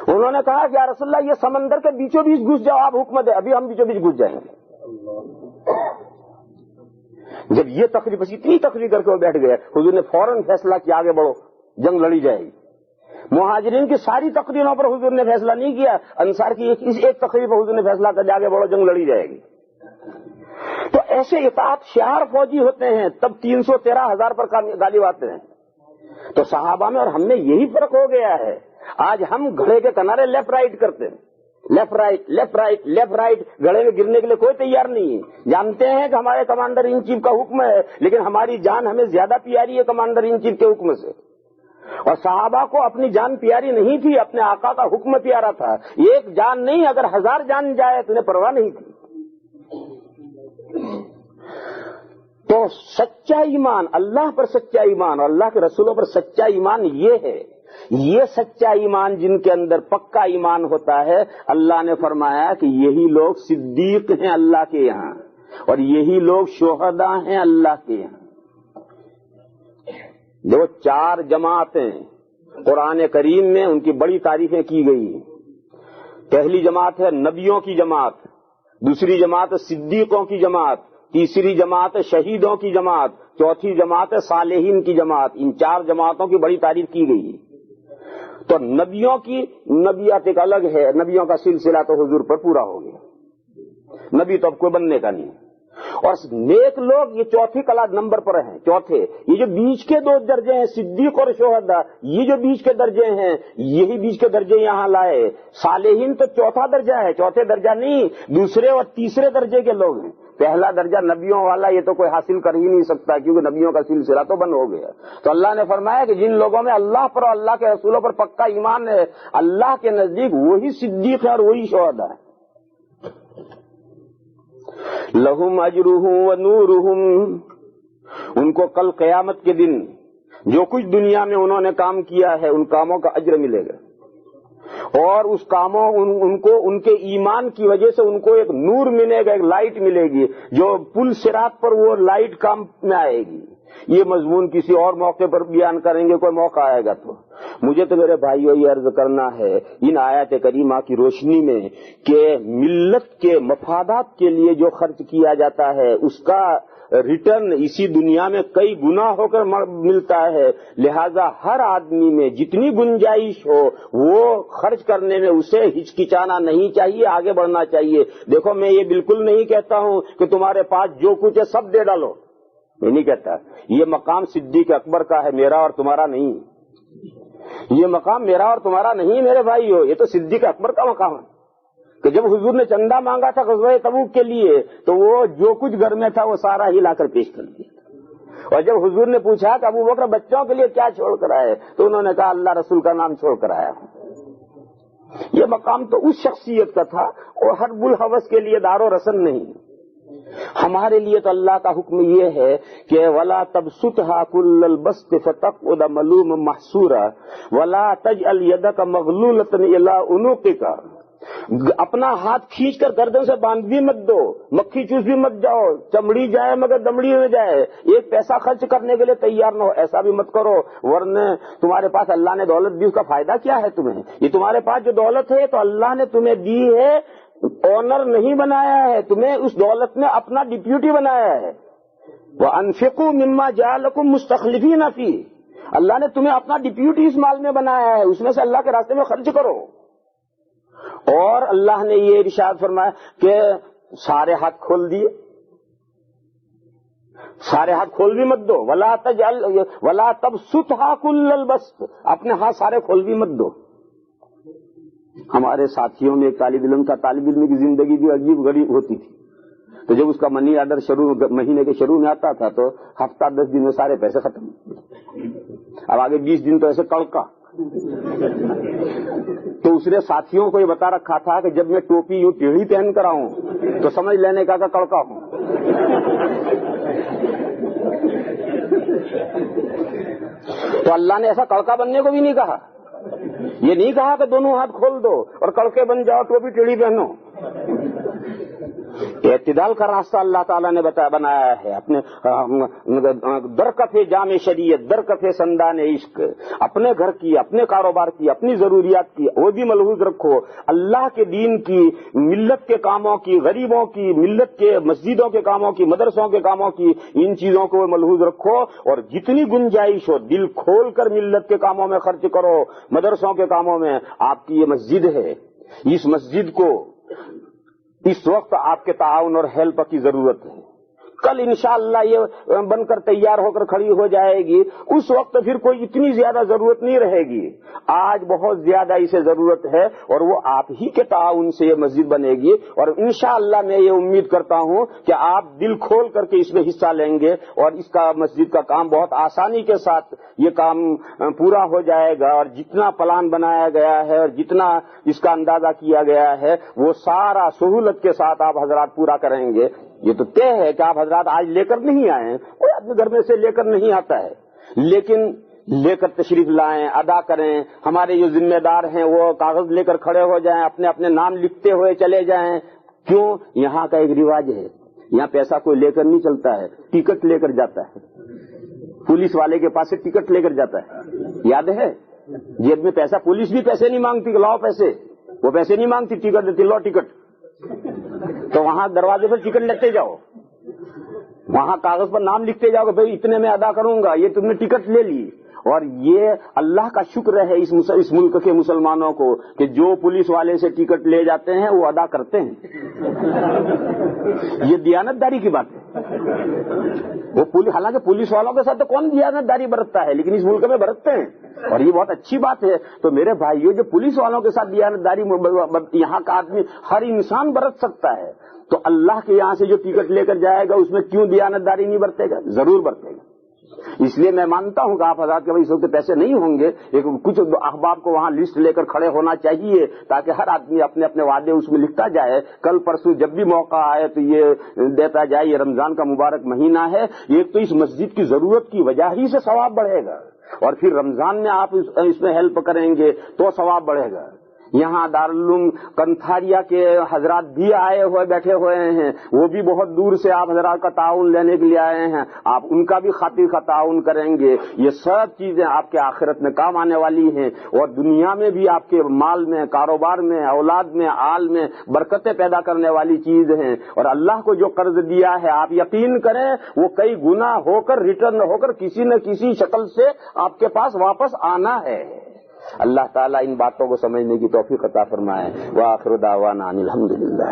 انہوں نے کہا کہ یا رسول اللہ یہ سمندر کے بیچوں بیچ گھس جاؤ، آپ حکم دیں، ابھی ہم بیچوں بیچ گھس جائیں گے۔ جب یہ تقریر، بس اتنی تقریر کر کے وہ بیٹھ گئے، حضور نے فوراً فیصلہ کیا آگے بڑھو جنگ لڑی جائے گی۔ مہاجرین کی ساری تقریروں پر حضور نے فیصلہ نہیں کیا، انصار کی ایک تقریر پر حضور نے فیصلہ کر آگے بڑھو جنگ لڑی جائے گی۔ تو ایسے اطاعت شعار فوجی ہوتے ہیں، تب 313,000 پر غالب آتے ہیں۔ تو صحابہ میں اور ہم میں یہی فرق ہو گیا ہے، آج ہم گھڑے کے کنارے لیفٹ رائٹ کرتے ہیں، left right left right left right, گھڑے میں گرنے کے لیے کوئی تیار نہیں ہے۔ جانتے ہیں کہ ہمارے کمانڈر ان چیف کا حکم ہے لیکن ہماری جان ہمیں زیادہ پیاری ہے کمانڈر ان چیف کے حکم سے، اور صحابہ کو اپنی جان پیاری نہیں تھی، اپنے آقا کا حکم پیارا تھا۔ ایک جان نہیں اگر 1000 جان جائے تو انہیں پرواہ نہیں تھی۔ تو سچا ایمان، اللہ پر سچا ایمان اور اللہ کے رسولوں پر سچا ایمان یہ ہے، یہ سچا ایمان جن کے اندر پکا ایمان ہوتا ہے، اللہ نے فرمایا کہ یہی لوگ صدیق ہیں اللہ کے یہاں اور یہی لوگ شہداء ہیں اللہ کے یہاں۔ جو 4 جماعتیں قرآن کریم میں ان کی بڑی تعریفیں کی گئی ہیں۔ پہلی جماعت ہے نبیوں کی جماعت، دوسری جماعت ہے صدیقوں کی جماعت، تیسری جماعت ہے شہیدوں کی جماعت، چوتھی جماعت ہے صالحین کی جماعت۔ ان 4 جماعتوں کی بڑی تعریف کی گئی ہے۔ تو نبیوں کی نبیات ایک الگ ہے، نبیوں کا سلسلہ تو حضور پر پورا ہو گیا، نبی تو اب کوئی بننے کا نہیں، اور نیک لوگ یہ چوتھی کلا نمبر پر ہیں. چوتھے یہ جو بیچ کے 2 درجے ہیں صدیق اور شہداء، یہ جو بیچ کے درجے ہیں یہی بیچ کے درجے یہاں لائے. صالحین تو چوتھا درجہ ہے، چوتھے درجہ نہیں، دوسرے اور تیسرے درجے کے لوگ ہیں. پہلا درجہ نبیوں والا یہ تو کوئی حاصل کر ہی نہیں سکتا، کیونکہ نبیوں کا سلسلہ تو بند ہو گیا. تو اللہ نے فرمایا کہ جن لوگوں میں اللہ پر اور اللہ کے رسولوں پر پکا ایمان ہے، اللہ کے نزدیک وہی صدیق ہے اور وہی شہداء ہے. لہم اجرہم و نورہم، ان کو کل قیامت کے دن جو کچھ دنیا میں انہوں نے کام کیا ہے ان کاموں کا اجر ملے گا، اور اس کاموں ان کو ان کے ایمان کی وجہ سے ان کو ایک نور ملے گا، ایک لائٹ ملے گی جو پل صراط پر وہ لائٹ کام میں آئے گی. یہ مضمون کسی اور موقع پر بیان کریں گے، کوئی موقع آئے گا تو. مجھے تو میرے بھائیوں یہ عرض کرنا ہے ان آیات کریمہ کی روشنی میں کہ ملت کے مفادات کے لیے جو خرچ کیا جاتا ہے اس کا ریٹرن اسی دنیا میں کئی گنا ہو کر ملتا ہے. لہذا ہر آدمی میں جتنی گنجائش ہو وہ خرچ کرنے میں اسے ہچکچانا نہیں چاہیے، آگے بڑھنا چاہیے. دیکھو میں یہ بالکل نہیں کہتا ہوں کہ تمہارے پاس جو کچھ ہے سب دے ڈالو، میں نہیں کہتا. یہ مقام صدیق اکبر کا ہے، میرا اور تمہارا نہیں. یہ مقام میرا اور تمہارا نہیں میرے بھائیو، یہ تو صدیق اکبر کا مقام ہے کہ جب حضور نے چندہ مانگا تھا غزوہ تبوک کے لیے تو وہ جو کچھ گھر میں تھا وہ سارا ہی لا کر پیش کر دیا. اور جب حضور نے پوچھا کہ ابو بکر بچوں کے لیے کیا چھوڑ کر آئے تو انہوں نے کہا اللہ رسول کا نام چھوڑ کر آیا ہوں. یہ مقام تو اس شخصیت کا تھا اور حرب الحوث کے لیے دار و رسن نہیں. ہمارے لیے تو اللہ کا حکم یہ ہے کہ ولا تبسطها كل البسط فتقعد ملوما محسورا ولا تجعل يدك مغلولة الى عنقك. اپنا ہاتھ کھینچ کر گردن سے باندھ بھی مت دو، مکھی چوس بھی مت جاؤ، چمڑی جائے مگر دمڑی میں جائے، ایک پیسہ خرچ کرنے کے لیے تیار نہ ہو، ایسا بھی مت کرو. ورنہ تمہارے پاس اللہ نے دولت دی، اس کا فائدہ کیا ہے تمہیں؟ یہ تمہارے پاس جو دولت ہے تو اللہ نے تمہیں دی ہے، اونر نہیں بنایا ہے، تمہیں اس دولت نے اپنا ڈپیوٹی بنایا ہے. وَأَنفِقُوا مِمَّا جَعَلَكُم مُّسْتَخْلِفِينَ فِيهِ، اللہ نے تمہیں اپنا ڈپیوٹی اس مال میں بنایا ہے، اس میں سے اللہ کے راستے میں خرچ کرو. اور اللہ نے یہ ارشاد فرمایا کہ سارے ہاتھ کھول دیے، سارے ہاتھ کھول بھی مت دو. وَلَا تَبْسُطْهَا كُلَّ الْبَسْطِ، اپنے ہاتھ سارے کھول بھی مت دو. ہمارے ساتھیوں میں ایک طالب علم تھا، طالب علم کی زندگی بھی عجیب غریب ہوتی تھی. تو جب اس کا منی آرڈر مہینے کے شروع میں آتا تھا تو ہفتہ 10 دن میں سارے پیسے ختم. اب آگے 20 دن تو ایسے کڑکا. تو اس نے ساتھیوں کو یہ بتا رکھا تھا کہ جب میں ٹوپی یوں ٹیڑھی پہن کر آؤں تو سمجھ لینے کا کہ کڑکا ہوں. تو اللہ نے ایسا کڑکا بننے کو بھی نہیں کہا، یہ نہیں کہا کہ دونوں ہاتھ کھول دو اور کڑکے بن جاؤ، ٹوپی ٹیڑھی پہنو. اعتدال کا راستہ اللہ تعالیٰ نے بنایا ہے. اپنے درکف جامع شریعت، درکف سندان عشق، اپنے گھر کی، اپنے کاروبار کی، اپنی ضروریات کی وہ بھی ملحوظ رکھو. اللہ کے دین کی، ملت کے کاموں کی، غریبوں کی، ملت کے مسجدوں کے کاموں کی، مدرسوں کے کاموں کی، ان چیزوں کو ملحوظ رکھو. اور جتنی گنجائش ہو دل کھول کر ملت کے کاموں میں خرچ کرو، مدرسوں کے کاموں میں. آپ کی یہ مسجد ہے، اس مسجد کو اس وقت آپ کے تعاون اور ہیلپ کی ضرورت ہے. کل انشاءاللہ یہ بن کر تیار ہو کر کھڑی ہو جائے گی، اس وقت پھر کوئی اتنی زیادہ ضرورت نہیں رہے گی. آج بہت زیادہ اسے ضرورت ہے اور وہ آپ ہی کے تعاون سے یہ مسجد بنے گی. اور انشاءاللہ میں یہ امید کرتا ہوں کہ آپ دل کھول کر کے اس میں حصہ لیں گے اور اس کا مسجد کا کام بہت آسانی کے ساتھ یہ کام پورا ہو جائے گا. اور جتنا پلان بنایا گیا ہے اور جتنا اس کا اندازہ کیا گیا ہے وہ سارا سہولت کے ساتھ آپ حضرات پورا کریں گے. یہ تو طے ہے کہ آپ حضرات آج لے کر نہیں آئے، کوئی اپنے گھر میں سے لے کر نہیں آتا ہے، لیکن لے کر تشریف لائیں، ادا کریں. ہمارے جو ذمہ دار ہیں وہ کاغذ لے کر کھڑے ہو جائیں، اپنے اپنے نام لکھتے ہوئے چلے جائیں. کیوں؟ یہاں کا ایک رواج ہے، یہاں پیسہ کوئی لے کر نہیں چلتا ہے، ٹکٹ لے کر جاتا ہے. پولیس والے کے پاس سے ٹکٹ لے کر جاتا ہے، یاد ہے؟ جیب میں پیسہ، پولیس بھی پیسے نہیں مانگتی کہ لاؤ پیسے، وہ پیسے نہیں مانگتی، ٹکٹ دیتی، لو ٹکٹ. تو وہاں دروازے پر ٹکٹ لیتے جاؤ، وہاں کاغذ پر نام لکھتے جاؤ کہ بھائی اتنے میں ادا کروں گا، یہ تم نے ٹکٹ لے لی. اور یہ اللہ کا شکر ہے اس ملک کے مسلمانوں کو کہ جو پولیس والے سے ٹکٹ لے جاتے ہیں وہ ادا کرتے ہیں. یہ دیانتداری کی بات ہے. حالانکہ پولیس والوں کے ساتھ تو کون دیانتداری برتتا ہے، لیکن اس ملک میں برتتے ہیں، اور یہ بہت اچھی بات ہے. تو میرے بھائیوں، جو پولیس والوں کے ساتھ دیانتداری یہاں کا آدمی ہر انسان برت سکتا ہے، تو اللہ کے یہاں سے جو ٹکٹ لے کر جائے گا اس میں کیوں دیانتداری نہیں برتے گا؟ ضرور برتے گا. اس لیے میں مانتا ہوں کہ آپ حضرات کے بھائی اس وقت پیسے نہیں ہوں گے، لیکن کچھ احباب کو وہاں لسٹ لے کر کھڑے ہونا چاہیے تاکہ ہر آدمی اپنے اپنے وعدے اس میں لکھتا جائے. کل پرسوں جب بھی موقع آئے تو یہ دیتا جائے. یہ رمضان کا مبارک مہینہ ہے، ایک تو اس مسجد کی ضرورت کی وجہ ہی سے ثواب بڑھے گا، اور پھر رمضان میں آپ اس میں ہیلپ کریں گے تو ثواب بڑھے گا. یہاں دارالعلوم کنتھاریا کے حضرات بھی آئے ہوئے بیٹھے ہوئے ہیں، وہ بھی بہت دور سے آپ حضرات کا تعاون لینے کے لیے آئے ہیں. آپ ان کا بھی خاطر کا تعاون کریں گے. یہ سب چیزیں آپ کے آخرت میں کام آنے والی ہیں، اور دنیا میں بھی آپ کے مال میں، کاروبار میں، اولاد میں، آل میں برکتیں پیدا کرنے والی چیز ہیں. اور اللہ کو جو قرض دیا ہے آپ یقین کریں وہ کئی گنا ہو کر ریٹرن ہو کر کسی نہ کسی شکل سے آپ کے پاس واپس آنا ہے. اللہ تعالیٰ ان باتوں کو سمجھنے کی توفیق عطا فرمائے. وآخر دعوانا ان الحمدللہ.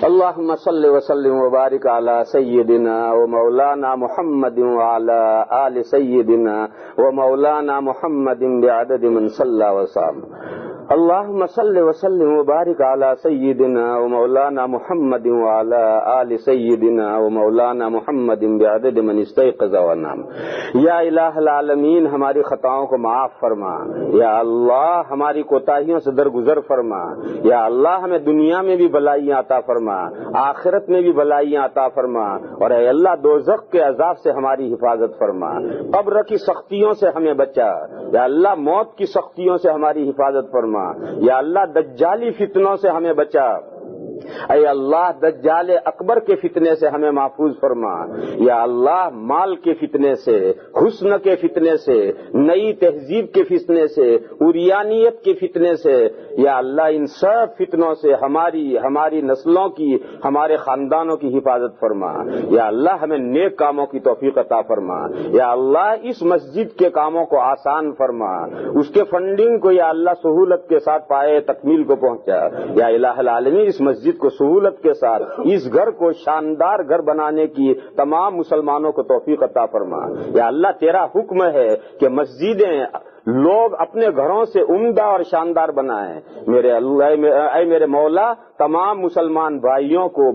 اللهم صل وسلم وبارك على سيدنا ومولانا محمد وعلى آل سيدنا ومولانا محمد بعدد من صلى وصام. اللهم صل وسلم وبارك على سيدنا ومولانا محمد وعلى آل سيدنا ومولانا محمد بعدد من استيقظ ونام. یا الہ العالمین، ہماری خطاؤں کو معاف فرما. یا اللہ ہماری کوتاہیوں سے درگزر فرما. یا اللہ ہمیں دنیا میں بھی بلائیاں عطا فرما، آخرت میں بھی بلائیاں عطا فرما، اور اے اللہ دوزخ کے عذاب سے ہماری حفاظت فرما. قبر کی سختیوں سے ہمیں بچا. یا اللہ موت کی سختیوں سے ہماری حفاظت فرما. یا اللہ دجالی فتنوں سے ہمیں بچا. اے اللہ دجال اکبر کے فتنے سے ہمیں محفوظ فرما. یا اللہ مال کے فتنے سے، حسن کے فتنے سے، نئی تہذیب کے فتنے سے، عریانیت کے فتنے سے، یا اللہ ان سب فتنوں سے ہماری نسلوں کی، ہمارے خاندانوں کی حفاظت فرما. یا اللہ ہمیں نیک کاموں کی توفیق عطا فرما. یا اللہ اس مسجد کے کاموں کو آسان فرما، اس کے فنڈنگ کو یا اللہ سہولت کے ساتھ پائے تکمیل کو پہنچا. یا الہ العالمین اس مسجد کو سہولت کے ساتھ، اس گھر کو شاندار گھر بنانے کی تمام مسلمانوں کو توفیق عطا فرما. یا اللہ تیرا حکم ہے کہ مسجدیں لوگ اپنے گھروں سے عمدہ اور شاندار بنائیں. میرے اللہ، اے میرے مولا تمام مسلمان بھائیوں کو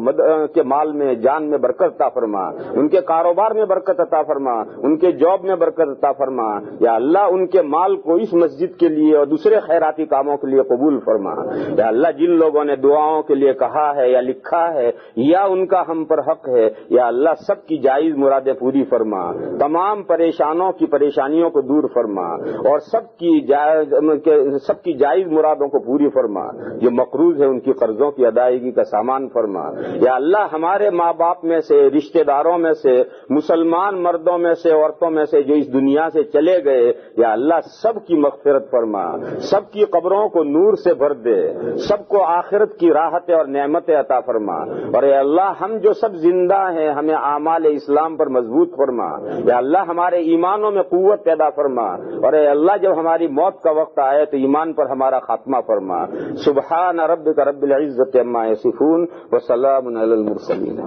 کے مال میں، جان میں برکت عطا فرما، ان کے کاروبار میں برکت عطا فرما، ان کے جاب میں برکت عطا فرما. یا اللہ ان کے مال کو اس مسجد کے لیے اور دوسرے خیراتی کاموں کے لیے قبول فرما. یا اللہ جن لوگوں نے دعاؤں کے لیے کہا ہے یا لکھا ہے یا ان کا ہم پر حق ہے، یا اللہ سب کی جائز مرادیں پوری فرما. تمام پریشانوں کی پریشانیوں کو دور فرما، اور سب کی جائز مرادوں کو پوری فرما. جو مقروض ہے ان کی قرضوں کی ادائیگی کا سامان فرما. یا اللہ ہمارے ماں باپ میں سے، رشتہ داروں میں سے، مسلمان مردوں میں سے، عورتوں میں سے جو اس دنیا سے چلے گئے، یا اللہ سب کی مغفرت فرما، سب کی قبروں کو نور سے بھر دے، سب کو آخرت کی راحتیں اور نعمتیں عطا فرما. اور اے اللہ ہم جو سب زندہ ہیں ہمیں اعمال اسلام پر مضبوط فرما. یا اللہ ہمارے ایمانوں میں قوت پیدا فرما. اور اے اللہ جب ہماری موت کا وقت آئے تو ایمان پر ہمارا خاتمہ فرما. سبحان ربک رب العزت عما یصفون وسلام علی المرسلین.